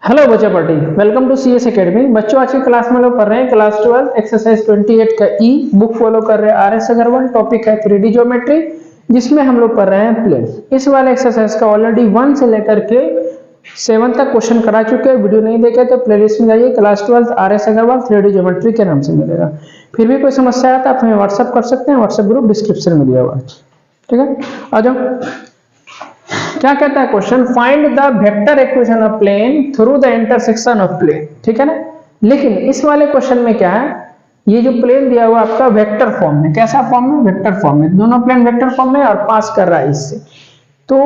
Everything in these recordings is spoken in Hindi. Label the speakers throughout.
Speaker 1: हेलो बच्चा party, welcome to CS academy. बच्चों आज की क्लास में लोग पढ़ रहे हैं क्लास 12 एक्सरसाइज 28 का ई बुक फॉलो कर रहे हैं आरएस अग्रवाल। टॉपिक है 3D ज्योमेट्री, जिसमें हम लोग पढ़ रहे हैं प्लेन। इस वाले एक्सरसाइज का ऑलरेडी 1 से लेकर के 7 तक क्वेश्चन करा चुके हैं। वीडियो नहीं देखे तो प्लेलिस्ट में जाइए, class 12 RS Agarwal 3D geometry के नाम से मिलेगा। फिर भी कोई समस्या है तो आप हमें व्हाट्सअप कर सकते हैं, व्हाट्सएप ग्रुप डिस्क्रिप्शन में दिया हुआ है। ठीक है, आ जाओ। क्या कहता है question, find the vector equation of plane through the intersection of plane. ठीक है ना। लेकिन इस वाले क्वेश्चन में क्या है, ये जो प्लेन दिया हुआ आपका वेक्टर फॉर्म में, कैसा फॉर्म में, वेक्टर फॉर्म में, दोनों प्लेन वेक्टर फॉर्म में और पास कर रहा है इससे। तो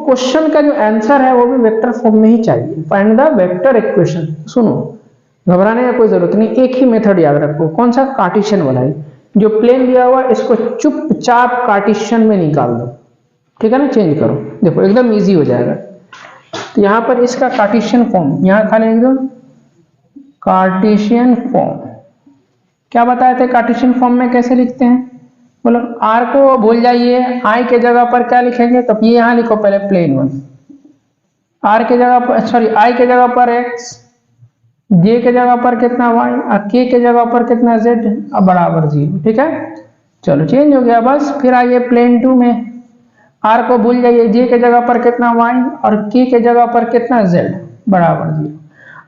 Speaker 1: क्वेश्चन का जो आंसर है वो भी वेक्टर फॉर्म में ही चाहिए। Find the vector equation. सुनो, घबराने का कोई जरूरत नहीं, एक ही मेथड याद रखो। कौन सा? कार्टेशियन वाला है। जो प्लेन दिया हुआ इसको चुपचाप कार्टेशियन में निकाल दो। ठीक है ना, चेंज करो, देखो एकदम इजी हो जाएगा। तो यहां पर इसका कार्टेशियन फॉर्म यहां खाली एकदम कार्टेशियन फॉर्म। क्या बताए थे कार्टेशियन फॉर्म में कैसे लिखते हैं? बोलो, आर को भूल जाइए, आई के जगह पर क्या लिखेंगे? तो ये यहां लिखो पहले प्लेन वन, आर के जगह पर, सॉरी आई के जगह पर एक्स, जे के जगह पर कितना वाई, और के जगह पर कितना जेड, अब बराबर 0। ठीक है, चलो चेंज हो गया बस। फिर आइए प्लेन टू में, आर को भूल जाइए, जे के जगह पर कितना वाई और के जगह पर कितना जेड, बराबर 0।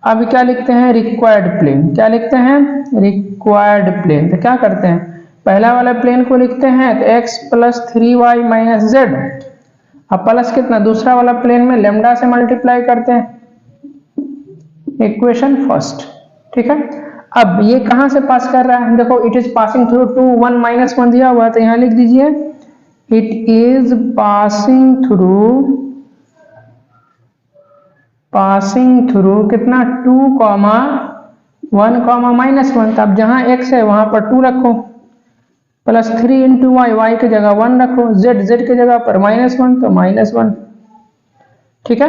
Speaker 1: अब क्या लिखते हैं? Required plane. क्या लिखते हैं? Required plane. तो क्या करते हैं, पहला वाला प्लेन को लिखते हैं तो x plus 3y minus Z, अब प्लस कितना, दूसरा वाला प्लेन में लेमडा से मल्टीप्लाई करते हैं, इक्वेशन फर्स्ट। ठीक है, अब ये कहां से पास कर रहा है? देखो, it is passing through 2 1 minus 1 दिया हुआ है, तो यहां लिख दीजिए it is passing through कितना, 2 1 माइनस 1। अब जहां x है वहां पर 2 रखो, प्लस 3 इंटू वाई, वाई की जगह 1 रखो, z की जगह पर -1 तो -1। ठीक है,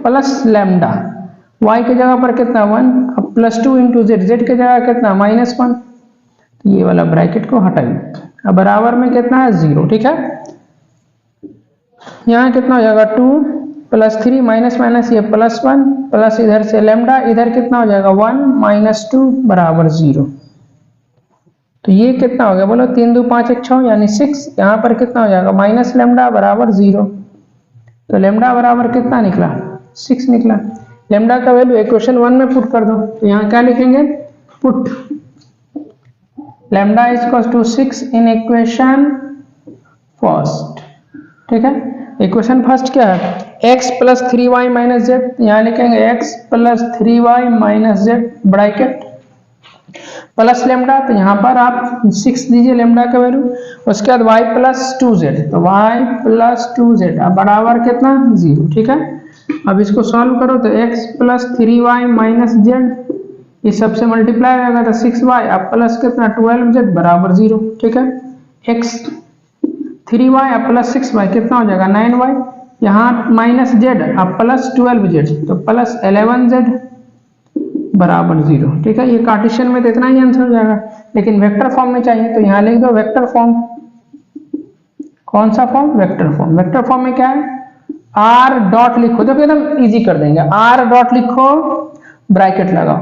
Speaker 1: प्लस लैम्डा, y की जगह पर कितना 1, अब प्लस 2 इंटू z की जगह कितना -1। तो ये वाला ब्रैकेट को हटाइए, अब बराबर में कितना है 0। ठीक है, यहाँ कितना हो जाएगा 2 प्लस 3 माइनस माइनस ये प्लस 1 प्लस इधर से लेमडा, इधर कितना हो जाएगा 1 माइनस 2 बराबर 0। तो ये कितना हो गया, बोलो 3 2 5 1 6 यानी 6। यहाँ पर कितना हो जाएगा माइनस लेमडा बराबर 0। तो लेमडा बराबर कितना निकला, 6 निकला। लेमडा का वैल्यू इक्वेशन 1 में पुट कर दो। तो यहाँ क्या लिखेंगे, put lambda is equal to 6 in equation first. ठीक है, इक्वेशन फर्स्ट क्या है, x plus 3y minus Z, यहाँ लिखेंगे x plus 3y minus Z bracket plus lambda, तो यहाँ पर आप 6 दीजिए लेमडा का वैल्यू। उसके बाद y प्लस 2z, तो y प्लस 2z अब बराबर कितना 0। ठीक है, अब इसको सॉल्व करो तो x plus 3y minus Z, इस सबसे मल्टीप्लाई होगा तो 6y, अब प्लस कितना 12z बराबर 0। ठीक है, x 3y अब प्लस 6y कितना हो जाएगा 9y, यहाँ माइनस z अब प्लस 12z तो प्लस 11z बराबर 0। ठीक है, ये कार्टेशियन में तो इतना ही आंसर हो जाएगा, लेकिन वेक्टर फॉर्म में चाहिए तो यहाँ लिख दो वेक्टर फॉर्म। कौन सा form? Vector form. Vector form में क्या है, r डॉट लिखो, देखो एकदम इजी कर देंगे। r डॉट लिखो, ब्रैकेट लगाओ,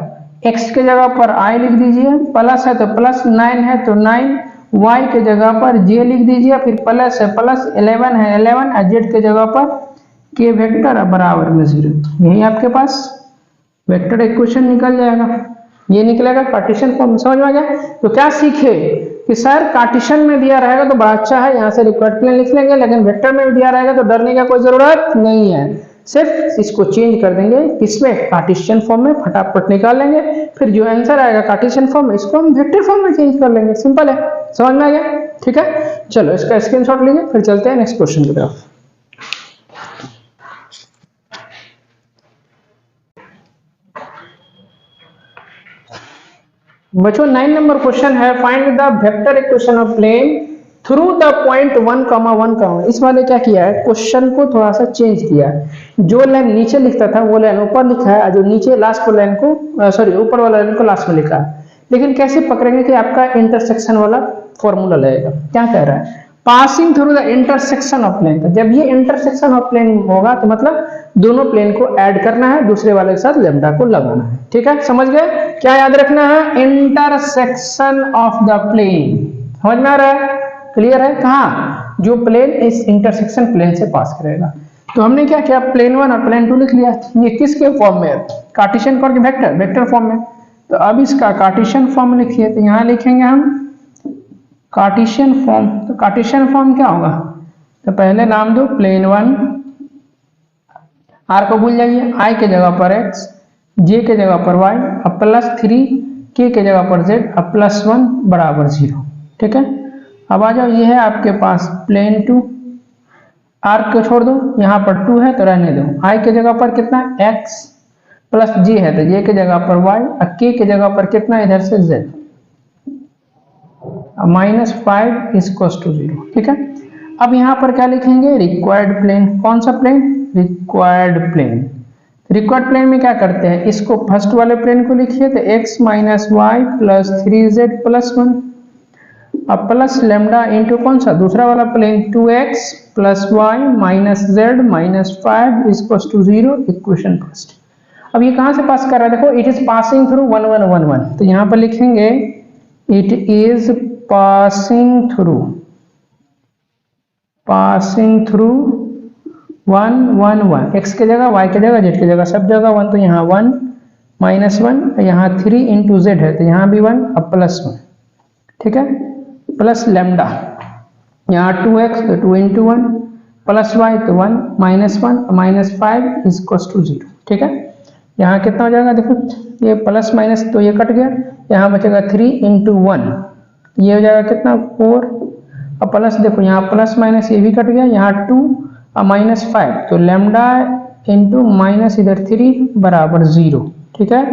Speaker 1: x के जगह पर i लिख दीजिए, प्लस है तो प्लस, 9 है तो 9, y के जगह पर j लिख दीजिए, फिर प्लस है प्लस, 11 है 11, z के जगह पर k वेक्टर बराबर में 0। यही आपके पास वेक्टर इक्वेशन निकल जाएगा। ये निकलेगा कार्टेशियन फॉर्म। समझ में आ गया? तो क्या सीखे कि सर कार्टेशियन में दिया रहेगा तो बड़ा अच्छा है, यहाँ से रिक्वायर्ड प्लेन लिख लेंगे, लेकिन वेक्टर में भी दिया रहेगा तो डरने का कोई जरूरत नहीं है। सिर्फ इसको चेंज कर देंगे, इसमें कार्टेशियन फॉर्म में फटाफट निकाल लेंगे, फिर जो आंसर आएगा कार्टेशियन फॉर्म में इसको हम वेक्टर फॉर्म में चेंज कर लेंगे। सिंपल है, समझ में आ गया? ठीक है, चलो इसका स्क्रीनशॉट लीजिए, फिर चलते हैं नेक्स्ट क्वेश्चन की तरफ। बच्चों 9 नंबर क्वेश्चन है, find the vector equation of plane through the point 1, 1। इस वाले क्या किया है, क्वेश्चन को थोड़ा सा चेंज किया है। जो लाइन नीचे लिखता था वो लाइन ऊपर लिखा है, जो नीचे लास्ट लाइन को, सॉरी ऊपर वाला लाइन को लास्ट में लिखा है। लेकिन कैसे पकड़ेंगे कि आपका इंटरसेक्शन वाला फॉर्मूला लगेगा। क्या कह रहा है, passing through the intersection of plane. तो जब ये इंटरसेक्शन ऑफ प्लेन होगा तो मतलब दोनों प्लेन को ऐड करना है, दूसरे वाले के साथ लैम्डा को लगाना है। ठीक है, समझ गए? क्या याद रखना है? Intersection of the plane. समझ में आ रहा है? क्लियर है? कहाँ? जो प्लेन इस इंटरसेक्शन प्लेन से पास करेगा। तो हमने क्या किया, प्लेन 1 और प्लेन 2 लिख लिया। ये किसके फॉर्म में है? कार्टेशियन और वेक्टर फॉर्म में। तो अब इसका कार्टेशियन फॉर्म लिखिए। तो यहाँ लिखेंगे हम कार्टेशियन फॉर्म। तो कार्टेशियन फॉर्म क्या होगा? तो पहले नाम दो प्लेन 1, आर को भूल जाइए, आई के जगह पर x, जे के जगह पर y, अब +3 के जगह पर z, अब +1 बराबर 0। ठीक है, अब आ जाओ, ये है आपके पास प्लेन 2, आर को छोड़ दो, यहाँ पर 2 है तो रहने दो, आई के जगह पर कितना x प्लस जे है तो जे के जगह पर y, और के जगह पर कितना इधर से z, -5 इज टू 0। ठीक है, अब यहाँ पर क्या लिखेंगे? Required plane. कौन सा plane? Required plane. Required plane में क्या करते हैं, इसको फर्स्ट वाले प्लेन को लिखिए तो x - y plus 3z plus 1, अब प्लस लैम्डा इंटू कौन सा? दूसरा वाला plane 2x plus y minus z minus 5 is to 0, equation first. अब ये कहाँ से पास कर रहा है? देखो, इट इज पासिंग थ्रू 1 1 1 1, तो यहाँ पर लिखेंगे it is passing through 1 1 1, x के जगह, y के जगह, z के जगह, सब जगह 1, तो यहाँ 1 -1, यहाँ 3 इंटू z है तो यहाँ भी 1, अब +1। ठीक है, प्लस लैम्डा, यहाँ 2x तो 2 इंटू 1, प्लस y तो 1 -1 -5 इज टू 0। ठीक है, यहाँ कितना हो जाएगा? देखो, ये प्लस माइनस तो ये कट गया, यहाँ बचेगा 3 इंटू 1, ये हो जाएगा कितना? 4, और प्लस देखो यहाँ प्लस माइनस ये भी कट गया, यहाँ 2 और -5, तो लैम्डा इंटू माइनस इधर 3 बराबर 0। ठीक है,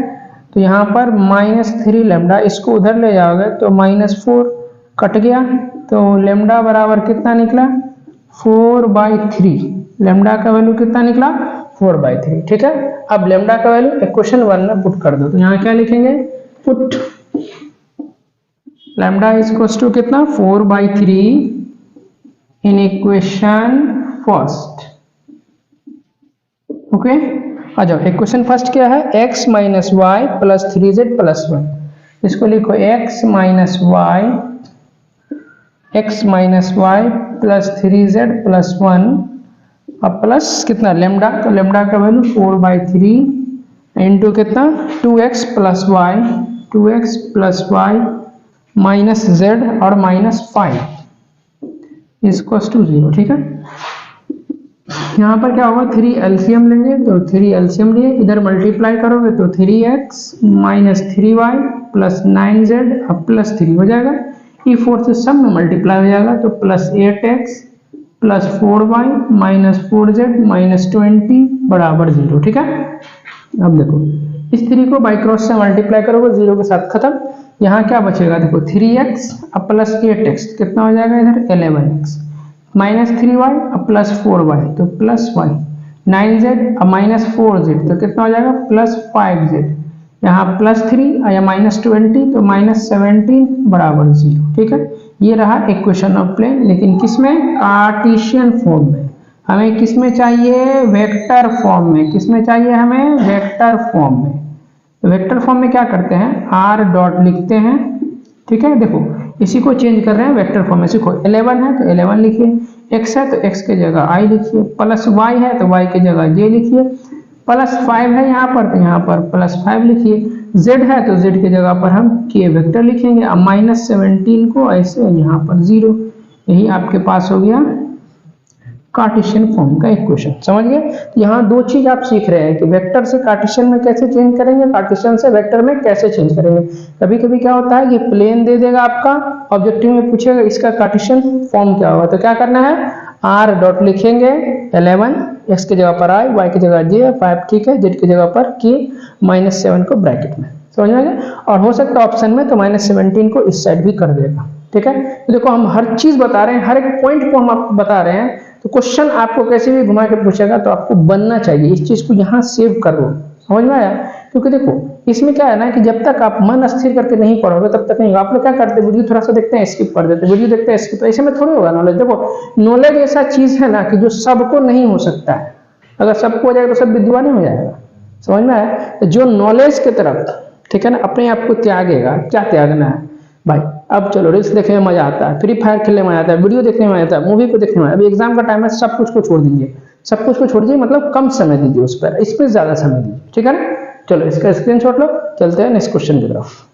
Speaker 1: तो यहाँ पर -3 लैम्डा, इसको उधर ले जाओगे तो -4 कट गया, तो लैम्डा बराबर कितना निकला? 4/3। लैम्डा का वैल्यू कितना निकला? 4/3। ठीक है, अब लैम्डा का वैल्यू इक्वेशन 1 में पुट कर दो। तो यहाँ क्या लिखेंगे? पुट लैम्डा इज टू कितना? 4/3 इन इक्वेशन फर्स्ट। ओके, आ जाओ, इक्वेशन फर्स्ट क्या है? x - y plus 3z plus 1, इसको लिखो x - y plus 3z plus 1, अब प्लस कितना? लैम्डा, तो लैम्डा का वैल्यू 4/3 इंटू कितना? 2x plus y minus z और -5 इसको टू 0। ठीक है, यहाँ पर क्या होगा? 3 एलसीएम लेंगे, तो 3 एलसीएम लिए, इधर मल्टीप्लाई करोगे तो 3x minus 3y plus 9z अब प्लस 3 हो जाएगा, ई 4 से सब में मल्टीप्लाई हो जाएगा, तो plus 8x plus 4y minus 4z minus 20 बराबर 0। ठीक है, अब देखो, इस 3 को बाई क्रॉस से मल्टीप्लाई करोगे 0 के साथ खत्म, यहाँ क्या बचेगा? देखो 3x अब प्लस 8x कितना हो जाएगा? इधर 11x माइनस 3y अब प्लस 4y तो प्लस y, 9z अब माइनस 4z तो कितना हो जाएगा? प्लस 5z, यहाँ प्लस 3 या माइनस 20 तो माइनस 17 बराबर 0। ठीक है, ये रहा इक्वेशन ऑफ प्लेन, लेकिन किसमें? कार्टेशियन फॉर्म में। हमें किसमें चाहिए? वेक्टर फॉर्म में। किसमें चाहिए हमें? वेक्टर फॉर्म में। तो वेक्टर फॉर्म में क्या करते हैं? r डॉट लिखते हैं। ठीक है, देखो इसी को चेंज कर रहे हैं वेक्टर फॉर्म में। सीखो, 11 है तो 11 लिखिए, x है तो x के जगह i लिखिए, प्लस y है तो y के जगह j लिखिए, प्लस 5 है यहाँ पर तो यहाँ पर प्लस 5 लिखिए, z है तो z की जगह पर हम k वेक्टर लिखेंगे, अब माइनस 17 को ऐसे यहाँ पर 0, यही आपके पास हो गया कार्टेशियन फॉर्म का इक्वेशन। समझ गए? यहाँ दो चीज आप सीख रहे हैं कि वेक्टर से कार्टेशियन में कैसे चेंज करेंगे, कार्टेशियन से वेक्टर में कैसे चेंज करेंगे। कभी कभी क्या होता है कि प्लेन दे देगा आपका, ऑब्जेक्टिव में पूछेगा इसका कार्टेशियन फॉर्म क्या होगा, तो क्या करना है? r डॉट लिखेंगे 11, x की जगह पर i, y की जगह j, 5 ठीक है, z की जगह पर k, -7 को ब्रैकेट में। समझ में आ गया? और हो सकता है ऑप्शन में तो -17 को इस साइड भी कर देगा। ठीक है, तो देखो हम हर चीज बता रहे हैं, हर एक पॉइंट को हम आपको बता रहे हैं, तो क्वेश्चन आपको कैसे भी घुमा के पूछेगा तो आपको बनना चाहिए, इस चीज को यहाँ सेव कर लो। समझ में आया? क्योंकि देखो इसमें क्या है ना कि जब तक आप मन स्थिर करके नहीं पढ़ोगे तब तक नहीं। आप लोग क्या करते हैं, वीडियो थोड़ा सा देखते हैं स्किप कर देते हैं, वीडियो देखते हैं स्किप, तो ऐसे में थोड़ी होगा नॉलेज। देखो नॉलेज ऐसा चीज है ना कि जो सबको नहीं हो सकता है, अगर सबको हो जाएगा तो सब विद्वान हो जाएगा, समझ में आया। तो जो नॉलेज की तरफ, ठीक है ना, अपने आप को त्यागेगा, क्या त्यागना है भाई। अब चलो रील्स देखने में मजा आता है, फ्री फायर खेलने में मजा आता है, वीडियो देखने में मजा आता है, मूवी को देखने में, अभी एग्जाम का टाइम है, सब कुछ को छोड़ दीजिए, सब कुछ को छोड़ दीजिए, मतलब कम समय दीजिए उस पर, इस पर ज्यादा समय दीजिए, ठीक है ना। चलो इसका स्क्रीनशॉट लो, चलते हैं नेक्स्ट क्वेश्चन की तरफ।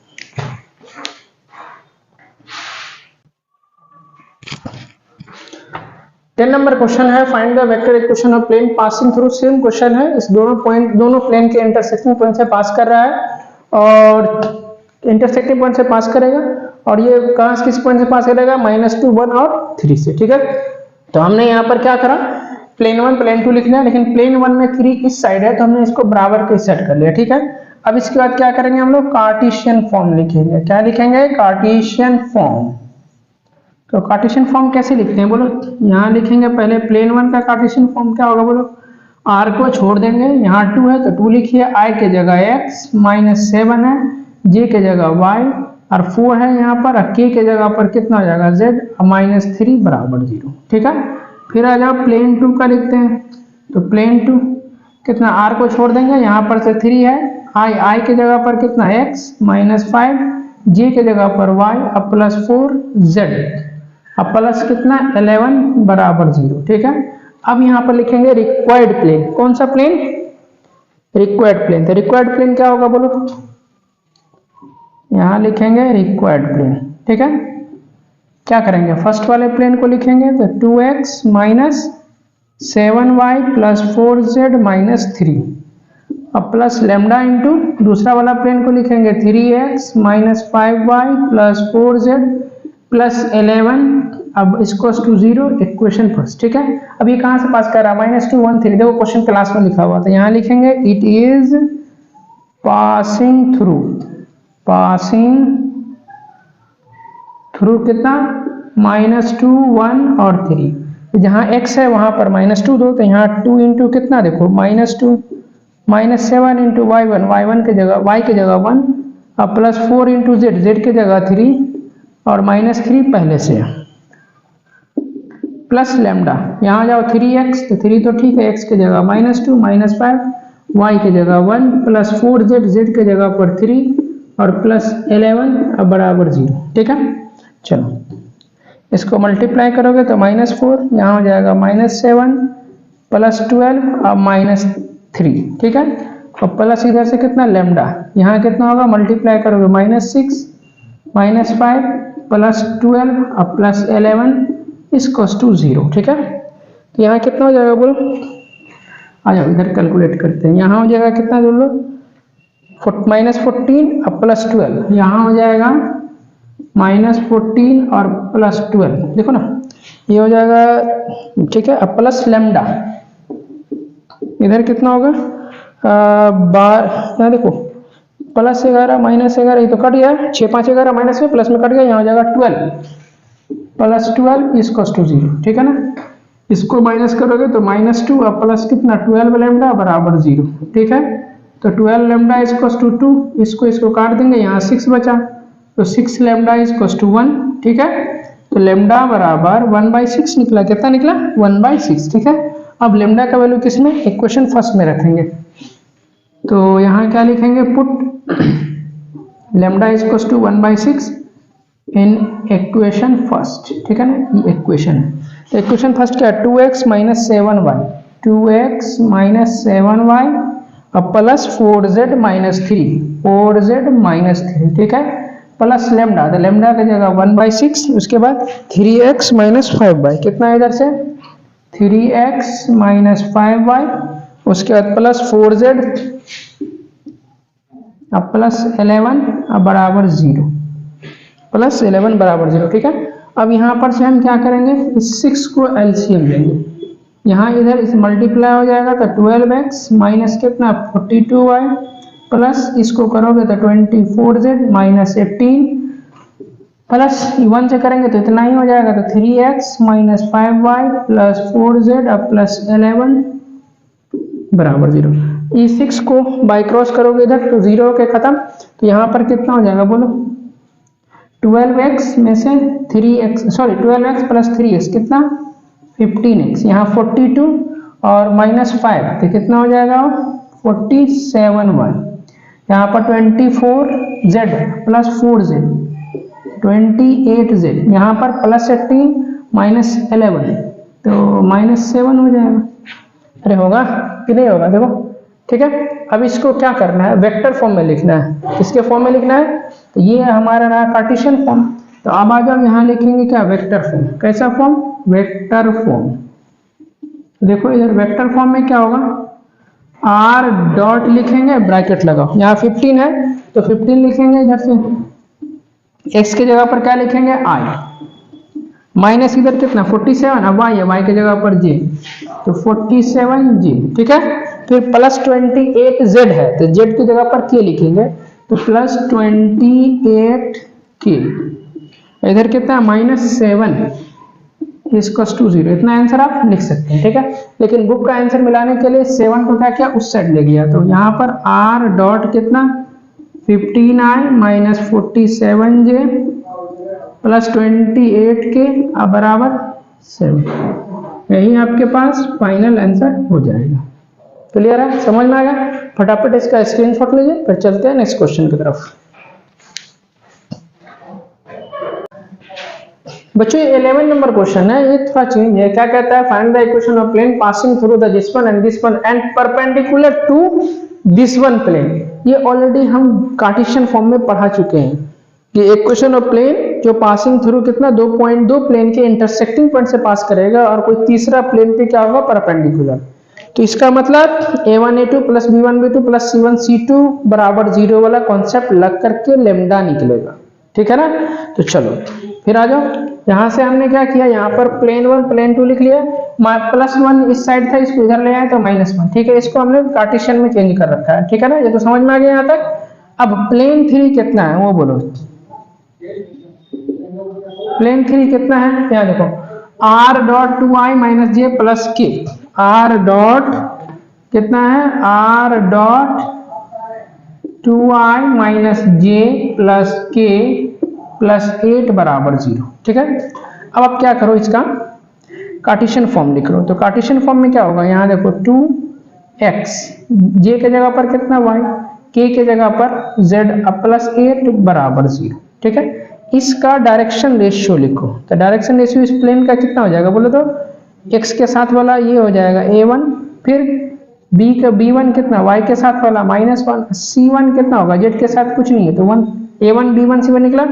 Speaker 1: 10 नंबर क्वेश्चन है, find the vector equation of plane passing through. Same question है, इस दोनों प्लेन के इंटरसेक्टिंग पॉइंट से पास कर रहा है और इंटरसेक्टिंग पॉइंट से पास करेगा, और ये कहां से किस पॉइंट से पास करेगा, -2, 1 और 3 से, ठीक है। तो हमने यहाँ पर क्या करा, प्लेन 1 प्लेन 2 लिखना है, लेकिन प्लेन 1 में 3 इस साइड है तो हमने इसको बराबर के सेट कर लिया, ठीक है। अब इसके बाद क्या करेंगे हम लोग, कार्टेशियन फॉर्म लिखेंगे। क्या लिखेंगे, कार्टेशियन फॉर्म। तो कार्टेशियन फॉर्म कैसे लिखते हैं बोलो, यहाँ लिखेंगे पहले प्लेन 1 का कार्टेशियन फॉर्म क्या होगा बोलो, r को छोड़ देंगे, यहाँ 2 है तो 2 लिखिए, i के जगह x, -7 है, j के जगह y और 4 है यहाँ पर, और k के जगह पर कितना हो जाएगा z, -3 बराबर 0, ठीक है। फिर आ जाओ प्लेन 2 का लिखते हैं। तो प्लेन 2 कितना, r को छोड़ देंगे, यहाँ पर से 3 है, i के जगह पर कितना x, -5, j के जगह पर y अब +4 z अब प्लस कितना 11 बराबर 0, ठीक है। अब यहाँ पर लिखेंगे रिक्वायर्ड प्लेन। कौन सा प्लेन, रिक्वायर्ड प्लेन। तो रिक्वायर्ड प्लेन क्या होगा बोलो, यहाँ लिखेंगे रिक्वायर्ड प्लेन, ठीक है। क्या करेंगे, फर्स्ट वाले प्लेन को लिखेंगे तो 2x - 7y + 4z - 3 अब प्लस लैम्डा इंटू दूसरा वाला प्लेन को लिखेंगे 3x - 5y + 4z + 11 अब इसको टू 0, इक्वेशन फर्स्ट, ठीक है। अब ये कहां से पास कर रहा है, -2, 1, 3, देखो क्वेश्चन क्लास में लिखा हुआ था, यहाँ लिखेंगे इट इज पासिंग थ्रू कितना, -2, 1 और 3। जहाँ x है वहां पर -2 दो, तो यहाँ 2 इंटू कितना देखो, -2 -7 इंटू y1 की जगह y की जगह 1 अब +4 इंटू z की जगह 3 और -3 पहले से प्लस लैम्डा, यहाँ जाओ 3x तो 3 तो ठीक है, x की जगह -2 -5 y की जगह 1 +4z z की जगह पर 3 और +11 अब बराबर 0, ठीक है। चलो इसको मल्टीप्लाई करोगे तो -4 यहाँ हो जाएगा -7 +12 अब -3, ठीक है। और प्लस इधर से कितना लैम्डा, यहाँ कितना होगा, मल्टीप्लाई करोगे -6 -5 +12 अब +11 इसकोस टू 0, ठीक है। तो यहाँ कितना हो जाएगा बोलो, आ जाओ इधर कैलकुलेट करते हैं, यहाँ हो जाएगा कितना बोलो, -14 अब +12 यहाँ हो जाएगा -14 और +12, देखो ना ये हो जाएगा, ठीक है। अब प्लस लैम्डा इधर कितना होगा, यहाँ देखो +11 -11 ये तो कट गया, 6 5 11 माइनस में प्लस में कट गया, यहाँ हो जाएगा 12 +12 इसकोस टू 0, ठीक है ना। इसको माइनस करोगे तो -2 अब प्लस कितना 12 लैम्डा बराबर 0, ठीक है। तो 12 लैम्डा इसकोस टू 2, इसको काट देंगे, यहाँ 6 बचा तो 6 लैम्डा इसकोस टू 1, ठीक है। तो लैम्डा बराबर 1/6 निकला, कितना निकला 1/6, ठीक है। अब लैम्डा का वैल्यू किसमें, इक्वेशन फर्स्ट में रखेंगे, तो यहाँ क्या लिखेंगे, पुट लैम्डा इसकोस टू 1/6 इन इक्वेशन फर्स्ट, ठीक है ना। ये इक्वेशन है, तो इक्वेशन फर्स्ट क्या है, 2x - 7y 2x - 7y अब प्लस 4z - 3 ठीक है, प्लस लैम्डा, तो लैम्डा की जगह 1/6, उसके बाद 3x - 5y कितना इधर से 3x - 5y, उसके बाद प्लस 4z अब +11 अब बराबर 0, +11 बराबर 0, ठीक है। अब यहाँ पर से हम क्या करेंगे, इस 6 को एलसीएम लेंगे, यहाँ इधर इस मल्टीप्लाई हो जाएगा तो 12x माइनस कितना 42y प्लस इसको करोगे तो 24z माइनस 18 प्लस 1 से करेंगे तो इतना ही हो जाएगा, तो 3x - 5y + 4z अब +11 बराबर 0। E6 को बाई क्रॉस करोगे इधर तो 0 के खत्म, तो यहाँ पर कितना हो जाएगा बोलो, 12x में से 3x, sorry 12x plus 3x कितना 15x, यहाँ 42 और -5 तो कितना हो जाएगा 47y, यहाँ पर 24z प्लस 4z 28z, यहाँ पर प्लस 18 माइनस 11 तो -7 हो जाएगा। अरे होगा कि नहीं होगा देखो, ठीक है। अब इसको क्या करना है, वेक्टर फॉर्म में लिखना है। किसके फॉर्म में लिखना है, तो ये हमारा रहा कार्टेशियन फॉर्म। तो अब आ जाओ यहाँ लिखेंगे क्या, वेक्टर फॉर्म। कैसा फॉर्म, वेक्टर फॉर्म। देखो इधर वेक्टर फॉर्म में क्या होगा, आर डॉट लिखेंगे, ब्रैकेट लगाओ, यहाँ 15 है तो 15 लिखेंगे, इधर से x की जगह पर क्या लिखेंगे i, माइनस इधर कितना 47, अब y है, y की जगह पर j तो 47j, ठीक है। फिर प्लस 28z है तो z की जगह पर k लिखेंगे तो प्लस 28k, इधर कितना -7 इसको 0, इतना आंसर आप लिख सकते हैं, ठीक है। लेकिन बुक का आंसर मिलाने के लिए 7 को क्या किया, उस साइड ले गया, तो यहाँ पर r डॉट कितना 15i minus 47j plus 28k बराबर 7, यही आपके पास फाइनल आंसर हो जाएगा। क्लियर है, समझ में आ गया। फटाफट इसका स्क्रीनशॉट लीजिए, फिर चलते हैं नेक्स्ट क्वेश्चन की तरफ। बच्चों 11 नंबर क्वेश्चन है, ये थोड़ा चेंज है। क्या कहता है, find the equation of plane passing through the this one and perpendicular to this one plane. ये ऑलरेडी हम कार्टेशियन फॉर्म में पढ़ा चुके हैं। ये इक्वेशन ऑफ प्लेन जो पासिंग थ्रू कितना 2 प्लेन के इंटरसेक्टिंग पॉइंट से पास करेगा और कोई तीसरा प्लेन पे क्या होगा, परपेंडिकुलर। तो इसका मतलब a1a2 plus b1b2 plus c1c2 बराबर 0 वाला कॉन्सेप्ट लग करके लेमडा निकलेगा, ठीक है ना। तो चलो फिर आ जाओ, यहाँ से हमने क्या किया, यहाँ पर प्लेन 1 प्लेन 2 लिख लिया, +1 इस साइड था, इसको इधर ले आए तो -1, ठीक है। इसको हमने कार्टेशियन में चेंज कर रखा है, ठीक है ना। ये तो समझ में आ गया यहाँ तक। अब प्लेन 3 कितना है वो बोलो, प्लेन 3 कितना है, यहाँ देखो r डॉट 2i माइनस जे प्लस के, r डॉट कितना है, r डॉट 2i माइनस जे प्लस के प्लस 8 बराबर 0, ठीक है। अब आप क्या करो, इसका कार्टेशियन फॉर्म लिख लो। तो कार्टेशियन फॉर्म में क्या होगा, यहाँ देखो 2x, जे के जगह पर कितना y, k के जगह पर z प्लस 8 बराबर 0, ठीक है। इसका डायरेक्शन रेशियो लिखो। तो डायरेक्शन रेशियो इस प्लेन का कितना हो जाएगा बोलो तो, x के साथ वाला ये हो जाएगा a1, फिर b1 कितना y के साथ वाला -1, c1 कितना होगा z के साथ कुछ नहीं है तो 1, a1 b1 c1 निकला।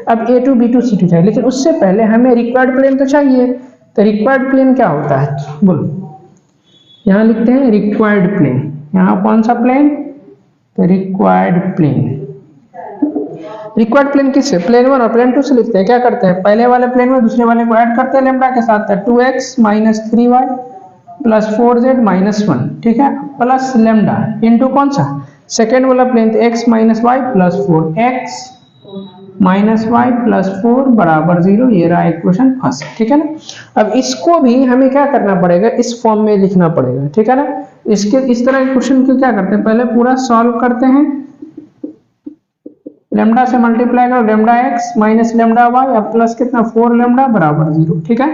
Speaker 1: अब a2 b2 c2 चाहिए, लेकिन उससे पहले हमें रिक्वायर्ड प्लेन तो चाहिए। तो रिक्वायर्ड प्लेन क्या होता है बोलो, यहाँ लिखते हैं रिक्वायर्ड प्लेन। यहाँ कौन सा प्लेन, तो रिक्वायर्ड प्लेन। रिक्वायर्ड प्लेन किससे, प्लेन 1 और प्लेन 2 से लिखते हैं। क्या करते हैं, पहले वाले प्लेन में दूसरे वाले को ऐड करते हैं लेमडा के साथ, 2x minus 3y plus 4z minus 1, ठीक है, प्लस लेमडा इंटू कौन सा, सेकेंड वाला प्लेन, तो x minus y plus 4, x minus y plus 4 बराबर 0। ये रहा इक्वेशन फर्स्ट, ठीक है ना। अब इसको भी हमें क्या करना पड़ेगा, इस फॉर्म में लिखना पड़ेगा, ठीक है ना। इसके इस तरह के क्वेश्चन को क्या करते हैं, पहले पूरा सॉल्व करते हैं, लेमडा से मल्टीप्लाई करो, lambda x minus lambda y, अब प्लस कितना 4 लेमडा बराबर 0, ठीक है।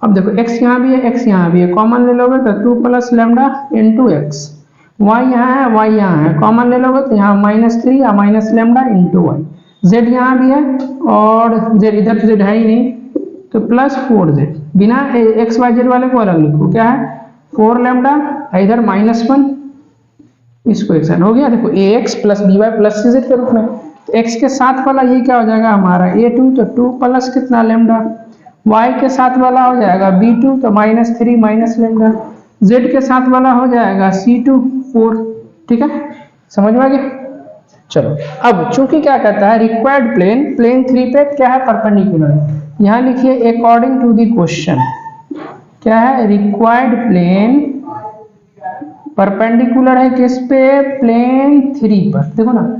Speaker 1: अब देखो x यहाँ भी है, x यहाँ भी है, कॉमन ले लोगे तो 2 plus lambda into x, y यहाँ है, y यहाँ है, कॉमन ले लोगे तो यहाँ -3 या minus lambda into y, z यहाँ भी है और z इधर तो z है ही नहीं तो प्लस 4z, बिना x y z वाले को अलग लिखो, क्या है 4 लेमडा, इधर -1, इसको एक साइड हो गया। देखो ax plus by plus cz के रूप में, तो x के साथ वाला ये क्या हो जाएगा हमारा a2, तो 2 प्लस कितना लेमडा, y के साथ वाला हो जाएगा b2, तो -3 माइनस लेमडा, z के साथ वाला हो जाएगा c2 4, ठीक है, समझ में आ गया। चलो अब चूंकि क्या कहता है रिक्वायर्ड प्लेन, प्लेन 3 पे क्या है परपेंडिकुलर, यहाँ लिखिए अकॉर्डिंग टू द क्वेश्चन, क्या है रिक्वायर्ड प्लेन परपेंडिकुलर है किस पे, प्लेन 3 पर, देखो ना,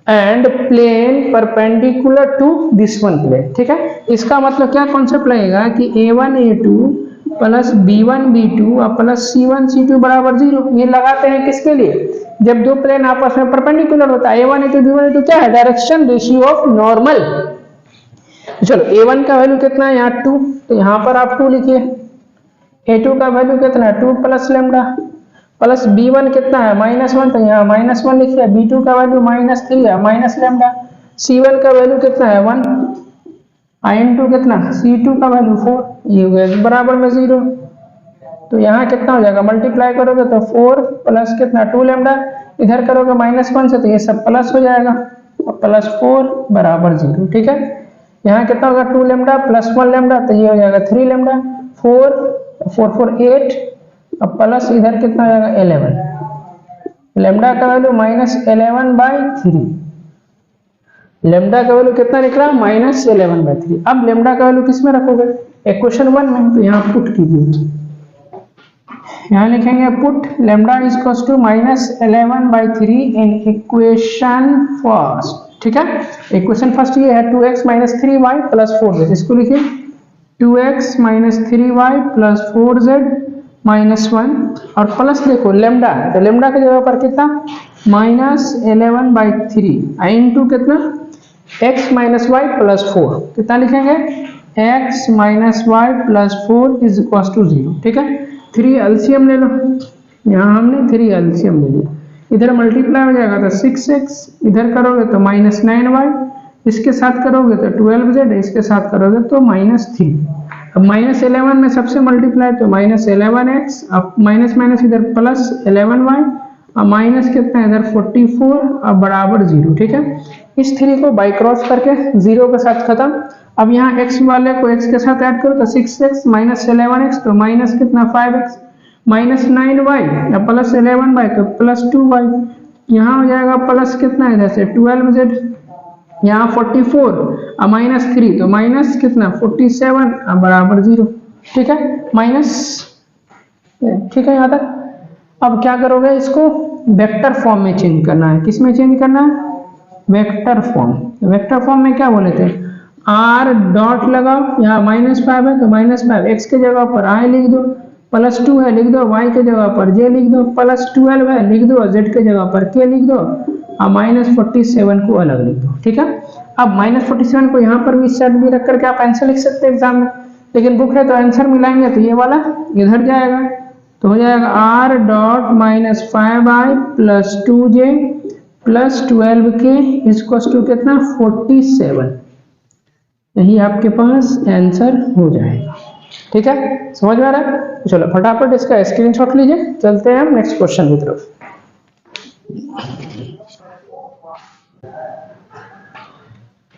Speaker 1: and plane perpendicular to this one plane, ठीक है। इसका मतलब क्या कॉन्सेप्ट लगेगा कि a1 a2 plus B1 B2 और प्लस C1 C2 बराबर 0। ये लगाते हैं किसके लिए? जब दो प्लेन आपस में परपेंडिकुलर होता है। A1 A2 B1 A2 क्या है? Direction ratio of normal. चलो A1 का वैल्यू कितना है? यहाँ 2, तो यहाँ पर आप 2 लिखिए। A2 का वैल्यू कितना है? 2 प्लस लेमडा, प्लस B1 कितना है? -1, तो यहाँ -1 लिखिए। B2 का वैल्यू -3 है, माइनस लेमडा। C1 का वैल्यू कितना है? 1 इंटू कितना? C2 का वैल्यू 4, ये हो गया बराबर में 0। तो यहाँ कितना हो जाएगा? मल्टीप्लाई करोगे तो 4 प्लस कितना? 2 लेमडा, इधर करोगे -1 से तो ये सब प्लस हो जाएगा, और प्लस 4 बराबर 0। ठीक है, यहाँ कितना होगा? 2 लेमडा प्लस 1 लेमडा, तो ये हो जाएगा 3 लेमडा। 4 4 4 8, अब प्लस इधर कितना हो जाएगा? 11। लेमडा का वैल्यू -11/3। लेमडा का वैल्यू कितना निकला? -11/3। अब लेमडा का वैल्यू किस में रखोगे? इक्वेशन 1 में, तो यहाँ पुट कीजिए। यहाँ लिखेंगे put lambda is equals to -11/3 in equation first. ठीक है, इक्वेशन फर्स्ट ये है 2x - 3y + 4z। इसको लिखिए 2x - 3y + 4z -1, और प्लस देखो लेमडा है, तो लेमडा की जगह पर कितना? -11/3 इंटू कितना? x - y + 4। कितना लिखेंगे? x - y + 4 is equals to 0। ठीक है, 3 एलसीएम ले लो, यहाँ हमने 3 एलसीएम ले लिया। इधर मल्टीप्लाई हो जाएगा तो 6x, इधर करोगे तो -9y, इसके साथ करोगे तो 12z, इसके साथ करोगे तो -3। अब -11 में सबसे मल्टीप्लाई तो -11x, अब माइनस माइनस इधर प्लस 11y, और माइनस कितना इधर 44 और बराबर 0। ठीक है, इस 3 को बाई क्रॉस करके 0 के साथ खत्म। अब यहाँ x वाले को x के साथ ऐड करो तो 6x - 11x, तो माइनस कितना 5x, -9y या प्लस 11y तो प्लस 2y। यहाँ हो जाएगा प्लस कितना इधर से 12z, यहाँ 44 और -3 तो माइनस कितना 47 और बराबर 0। ठीक है, माइनस। ठीक है यहाँ तक। अब क्या करोगे? इसको वेक्टर फॉर्म में चेंज करना है। किस में चेंज करना है? Vector form. वेक्टर फॉर्म में क्या बोले थे? r डॉट लगाओ, यहाँ -5 है तो -5, x के जगह पर i लिख दो, +2 है लिख दो, y के जगह पर j लिख दो, +12 है लिख दो, z के जगह पर k लिख दो, और -47 को अलग लिख दो। ठीक है, अब -47 को यहाँ पर भी सेट भी रख करके आप आंसर लिख सकते हैं एग्जाम में, लेकिन बुक है तो आंसर मिलाएंगे तो ये वाला इधर जाएगा, तो हो जाएगा r dot -5i + 2j + 12k equals to कितना 47। यही आपके पास आंसर हो जाएगा। ठीक है, समझ में आ रहा है? चलो फटाफट इसका स्क्रीनशॉट लीजिए, चलते हैं हम नेक्स्ट क्वेश्चन की तरफ।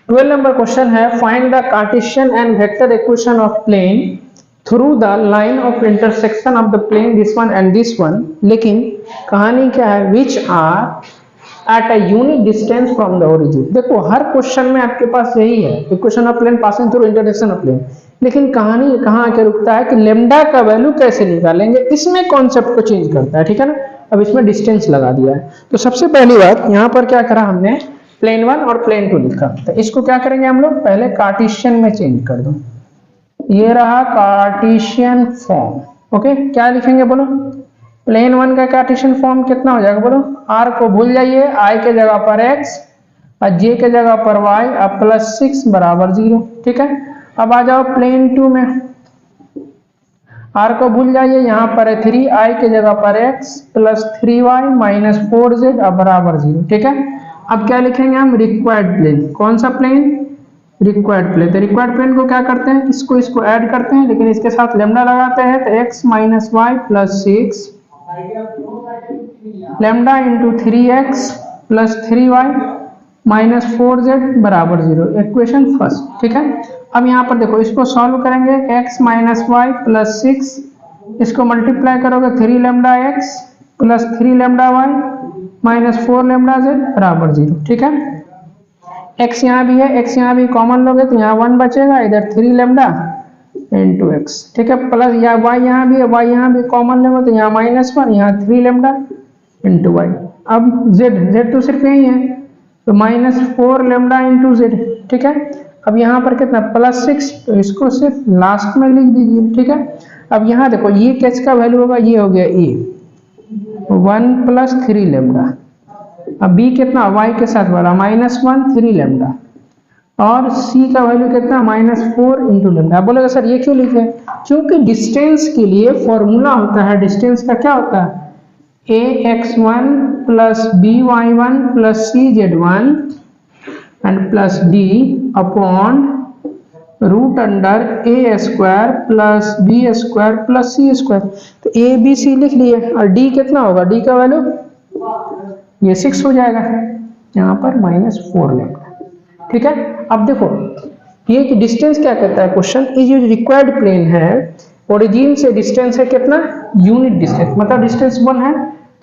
Speaker 1: 12 नंबर क्वेश्चन है, find the Cartesian and vector equation of plane through the line of intersection of the plane this one and this one. लेकिन कहानी क्या है? Which are at a unique distance from the origin. देखो हर क्वेश्चन में आपके पास यही है, equation of plane passing through intersection of plane, लेकिन कहानी कहाँ आके रुकता है कि लेमडा का वैल्यू कैसे निकालेंगे, इसमें कॉन्सेप्ट को चेंज करता है। ठीक है ना, अब इसमें डिस्टेंस लगा दिया है। तो सबसे पहली बात यहाँ पर क्या करा हमने? प्लेन 1 और प्लेन 2 लिखा, तो इसको क्या करेंगे हम लोग? पहले कार्टेशियन में चेंज कर दो। ये रहा कार्टेशियन फॉर्म। ओके, क्या लिखेंगे बोलो? प्लेन 1 का कार्टेशियन फॉर्म कितना हो जाएगा बोलो? r को भूल जाइए, i के जगह पर x और j के जगह पर y और +6 बराबर 0। ठीक है, अब आ जाओ प्लेन 2 में, r को भूल जाइए, यहाँ पर है 3, i के जगह पर x + 3y - 4z और बराबर 0। ठीक है, अब क्या लिखेंगे हम? Required plane. कौन सा प्लेन? Required plane. तो रिक्वायर्ड प्लेन को क्या करते हैं? इसको ऐड करते हैं, लेकिन इसके साथ लेमडा लगाते हैं, तो x - y + 6 lambda into 3x + 3y - 4z बराबर 0। Equation first. ठीक है, अब यहाँ पर देखो इसको सॉल्व करेंगे, x - y + 6, इसको मल्टीप्लाई करोगे 3 lambda x + 3 lambda y - 4 lambda z बराबर 0। ठीक है, x यहाँ भी है, x यहाँ भी कॉमन लोगे तो यहाँ 1 बचेगा, इधर 3 लेमडा इंटू x। ठीक है, प्लस या y यहाँ भी है, y यहाँ भी कॉमन लोगे तो यहाँ -1, यहाँ 3 लेमडा इंटू y। अब z तो सिर्फ यही है, तो -4 लेमडा इंटू z। ठीक है, अब यहाँ पर कितना +6, तो इसको सिर्फ लास्ट में लिख दीजिए। ठीक है, अब यहाँ देखो ये कैच का वैल्यू होगा, ये हो गया ए 1 प्लस 3 लेमडा। अब बी कितना y के साथ वाला -1 3 लेमडा, और c का वैल्यू कितना -4 इंटू लेमडा। बोलेगा सर ये क्यों लिखे, क्योंकि डिस्टेंस के लिए फॉर्मूला होता है, डिस्टेंस का क्या होता है ax1 plus by1 plus cz1 and plus d upon root under a square plus B square plus C square. तो ए बी सी लिख लिए, और डी कितना होगा, डी का वैल्यू ये 6 हो जाएगा, यहाँ पर -4 लेंगे। ठीक है, अब देखो ये कि डिस्टेंस क्या कहता है क्वेश्चन, ये जो रिक्वायर्ड प्लेन है ओरिजिन से डिस्टेंस है कितना, यूनिट डिस्टेंस, मतलब डिस्टेंस 1 है,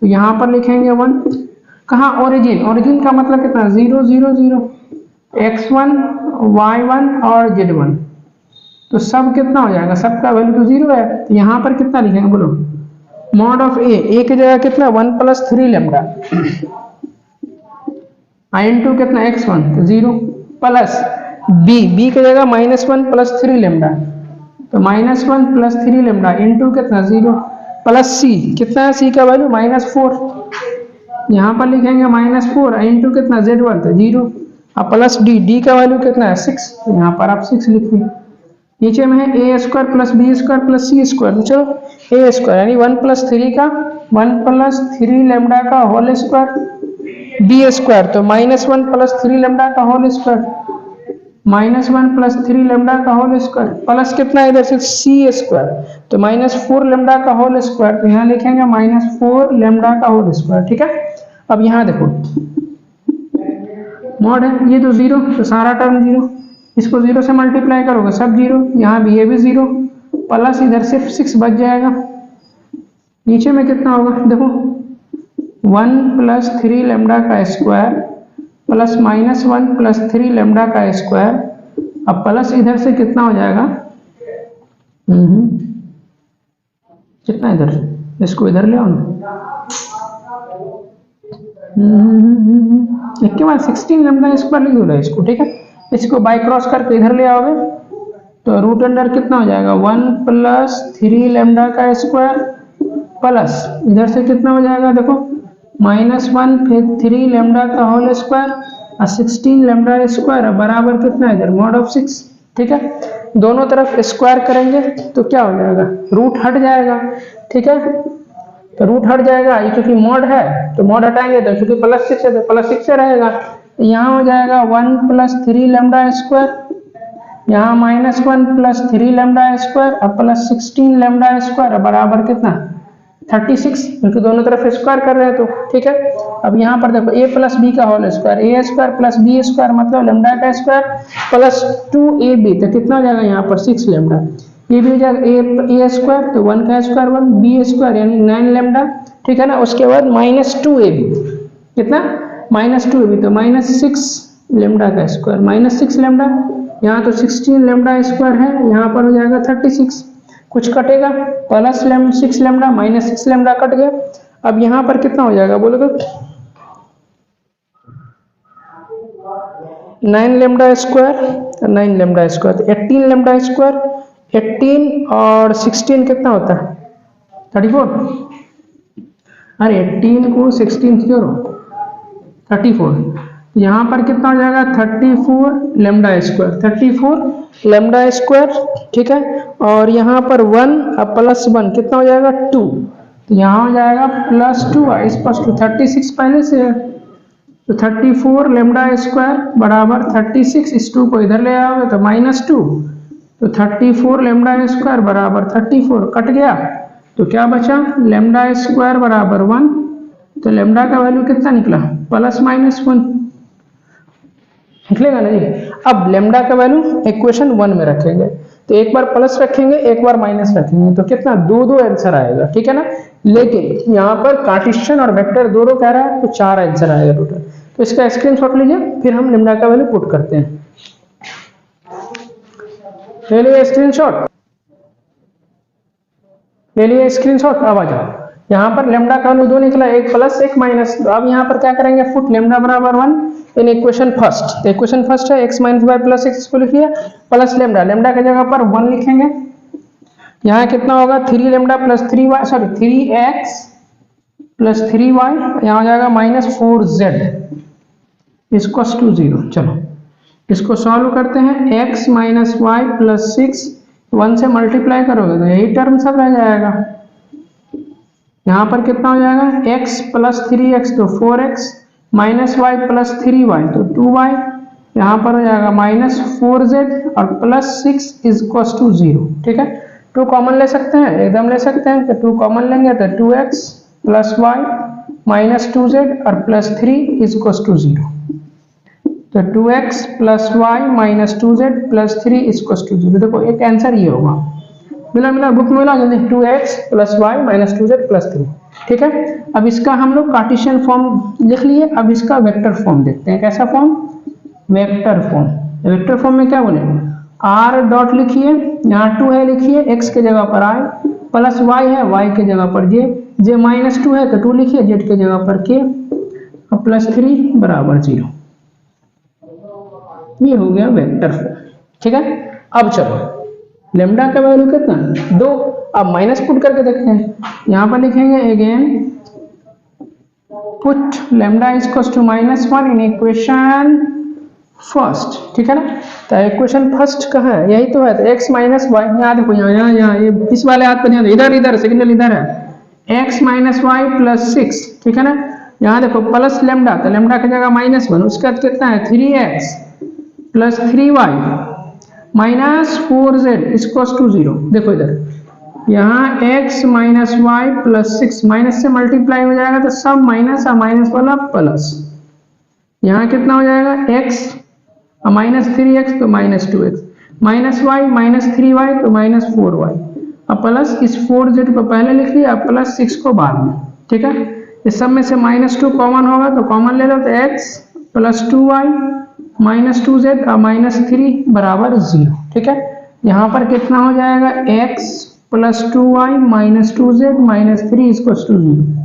Speaker 1: तो यहाँ पर लिखेंगे 1। कहाँ ओरिजिन, ओरिजिन का मतलब कितना 0 0 0, x1 y1 और z1, तो सब कितना हो जाएगा, सबका वैल्यू तो 0 है, तो यहाँ पर कितना लिखेंगे बोलो, मॉड ऑफ ए की जगह कितना 1 प्लस 3 लेमडा इंटू कितना x1 तो 0 प्लस बी की जगह -1 प्लस 3 लेमडा, तो -1 प्लस 3 लेमडा इंटू कितना 0 प्लस सी, कितना है सी का वैल्यू -4, यहाँ पर लिखेंगे -4 इंटू कितना z1 तो 0, अब प्लस डी का वैल्यू कितना है 6, तो यहाँ पर आप 6 लिखिए। नीचे में है A square plus B square plus C square, तो चलो ए स्क्वायर यानी 1 प्लस 3 का 1 प्लस 3 लेमडा का होल स्क्वायर, बी स्क्वायर तो -1 प्लस 3 लेमडा का होल स्क्वायर, -1 प्लस 3 लेमडा का होल स्क्वायर, प्लस कितना इधर से सी स्क्वायर तो -4 लेमडा का होल स्क्वायर, तो यहाँ लिखेंगे -4 लेमडा का होल स्क्वायर। ठीक है, अब यहाँ देखो मॉड है, ये तो 0, तो सारा टर्म 0, इसको 0 से मल्टीप्लाई करोगे सब 0, यहाँ भी ये भी 0, प्लस इधर से 6 बच जाएगा, नीचे में कितना होगा देखो 1 प्लस 3 लेमडा का स्क्वायर प्लस -1 प्लस 3 लेमडा का स्क्वायर, अब प्लस इधर से कितना हो जाएगा कितना इधर से, इसको इधर ले आओ ना, इसके बाद 16 लेमडा स्क्वायर लिख दो इसको। ठीक है, इसको बाई क्रॉस करके इधर ले आओगे तो रूट अंडर कितना हो जाएगा 1 प्लस 3 लेमडा का स्क्वायर प्लस इधर से कितना हो जाएगा देखो -1 फिर 3 लेमडा का होल स्क्वायर और 16 लेमडा स्क्वायर बराबर कितना इधर मॉड ऑफ 6। ठीक है, दोनों तरफ स्क्वायर करेंगे तो क्या हो जाएगा, रूट हट जाएगा। ठीक है, तो रूट हट जाएगा, ये क्योंकि मॉड है तो मॉड हटाएंगे तो क्योंकि +6 है तो +6 से रहेगा, यहाँ हो जाएगा 1 प्लस 3 लेमडा स्क्वायर, यहाँ -1 प्लस 3 लेमडा स्क्वायर और प्लस 16 लेमडा स्क्वायर बराबर कितना 36, क्योंकि दोनों तरफ स्क्वायर कर रहे हैं तो। ठीक है, अब यहाँ पर देखो a प्लस बी का होल स्क्वायर, ए स्क्वायर प्लस बी स्क्वायर मतलब लेमडा का स्क्वायर प्लस 2ab, तो कितना हो जाएगा यहाँ पर 6 लेमडा, ये भी हो जाएगा ए स्क्वायर तो 1 का स्क्वायर 1, बी स्क्वायर यानी 9 लेमडा। ठीक है ना, उसके बाद -2ab, कितना -2ab तो -6 लेमडा का स्क्वायर -6 लेमडा, यहाँ तो 16 लेमडा स्क्वायर है, यहाँ पर हो जाएगा 36, कुछ कटेगा प्लस 6 लेमडा -6 लेमडा कट गया। अब यहाँ पर कितना हो जाएगा बोलो तो 9 लेमडा स्क्वायर 9 लेमडा स्क्वायर तो 18 लेमडा स्क्वायर, 18 और 16 कितना होता है 34, अरे 18 को 16 से जोड़ो 34, यहाँ पर कितना हो जाएगा 34 लेमडा स्क्वायर 34 लेमडा स्क्वायर। ठीक है, और यहाँ पर 1 और +1 कितना हो जाएगा 2, तो यहाँ हो जाएगा +2 इस पर 36 पहले से है, तो 34 लेमडा स्क्वायर बराबर 36, इस 2 को इधर ले आओगे तो -2, तो 34 लेमडा स्क्वायर बराबर 34 कट गया, तो क्या बचा लेमडा स्क्वायर बराबर 1, तो लेमडा का वैल्यू कितना निकला +-1 निकलेगा ना जी। अब लेमडा का वैल्यू इक्वेशन 1 में रखेंगे, तो एक बार प्लस रखेंगे एक बार माइनस रखेंगे, तो कितना 2 आंसर आएगा। ठीक है ना, लेकिन यहाँ पर कार्टेशियन और वेक्टर दोनों कह रहा है तो 4 आंसर आएगा टोटल, तो इसका स्क्रीनशॉट लीजिए, फिर हम लेमडा का वैल्यू पुट करते हैं। ले लिए स्क्रीनशॉट, ले लिए स्क्रीनशॉट, अब आ जाओ यहाँ पर लेमडा का वैल्यू 2 निकला, एक प्लस एक माइनस, तो अब यहाँ पर क्या करेंगे पुट लेमडा बराबर 1 इन इक्वेशन फर्स्ट, तो इक्वेशन फर्स्ट है x - y + x, इसको लिखिए प्लस लेमडा, लेमडा की जगह पर 1 लिखेंगे, यहाँ कितना होगा 3 lambda plus 3y, sorry 3x plus 3y, यहाँ हो जाएगा -4z इसको टू 0। चलो इसको सॉल्व करते हैं। x माइनस वाई प्लस 6 1 से मल्टीप्लाई करोगे तो यही टर्म सब रह जाएगा। यहाँ पर कितना हो जाएगा x प्लस 3x तो 4x minus y plus 3y तो 2y, यहाँ पर हो जाएगा -4z और प्लस 6 इज इक्वल टू 0। ठीक है, 2 कॉमन ले सकते हैं, एकदम ले सकते हैं, तो 2 कॉमन लेंगे तो 2x plus y minus 2z और प्लस 3 इज इक्वल टू 0। तो 2x plus y minus 2z plus 3 is equal to 0। देखो एक आंसर ये होगा, मिला बुक में मिला जल्दी, 2x plus y minus 2z plus 3। ठीक है, अब इसका हम लोग कार्टेशियन फॉर्म लिख लिए, अब इसका वेक्टर फॉर्म देखते हैं। कैसा form? Vector form. Vector form में क्या बोले, r डॉट लिखिए, यहाँ 2 है लिखिए, x के जगह पर i, प्लस y है y के जगह पर j माइनस 2 है तो 2 लिखिए, z के जगह पर k और प्लस 3 बराबर 0। ये हो गया वेक्टर फॉर्म। ठीक है, अब चलो लेमडा का वैल्यू कितना 2, अब माइनस पुट करके देखते हैं। यहाँ पर लिखेंगे again put lambda is equal to -1 in equation first. ठीक है ना, तो इक्वेशन फर्स्ट कहाँ है, यही तो है, तो x माइनस वाई, यहाँ देखो यहाँ ये इस वाले हाथ पर ध्यान दो, इधर सिग्नल इधर है, x माइनस वाई प्लस 6। ठीक है ना, यहाँ देखो प्लस लेमडा, तो लेमडा की जगह -1, उसका कितना है 3x plus 3y minus 4z equals to 0। देखो इधर यहाँ x minus y plus 6 minus से मल्टीप्लाई हो जाएगा तो सब माइनस और माइनस वाला प्लस, यहाँ कितना हो जाएगा x माइनस 3x तो minus 2x minus Y minus 3y तो माइनस 4y और प्लस इस 4z को पहले लिख लिया प्लस 6 को बाद में। ठीक है, इस सब में से -2 कॉमन होगा तो कॉमन ले लो, तो x plus 2y minus 2z और माइनस 3 बराबर 0। ठीक है, यहाँ पर कितना हो जाएगा x plus 2y minus 2z minus 3 is equal to 0।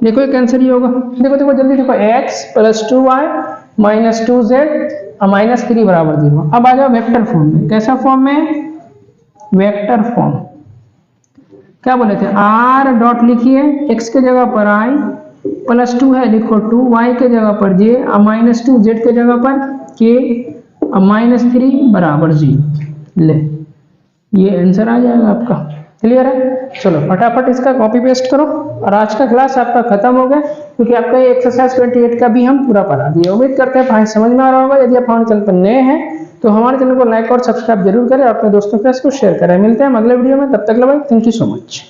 Speaker 1: देखो एक आंसर ये होगा, देखो जल्दी देखो, x plus 2y minus 2z और माइनस 3 बराबर 0। अब आ जाओ वेक्टर फॉर्म में। कैसा फॉर्म में? Vector form. क्या बोले थे, r डॉट लिखिए, x के जगह पर i प्लस 2 है लिखो 2, y के जगह पर j और माइनस 2, z के जगह पर k और माइनस 3 बराबर 0। ले ये आंसर आ जाएगा आपका। क्लियर है? चलो फटाफट इसका कॉपी पेस्ट करो और आज का क्लास आपका खत्म हो गया, क्योंकि आपका ये एक्सरसाइज 28 का भी हम पूरा पढ़ा दिए। उम्मीद करते हैं भाई समझ में आ रहा होगा। यदि आप हमारे चैनल पर नए हैं तो हमारे चैनल को लाइक और सब्सक्राइब जरूर करें और अपने दोस्तों के साथ इसको शेयर करें। मिलते हैं अगले वीडियो में, तब तक के लिए थैंक यू सो मच।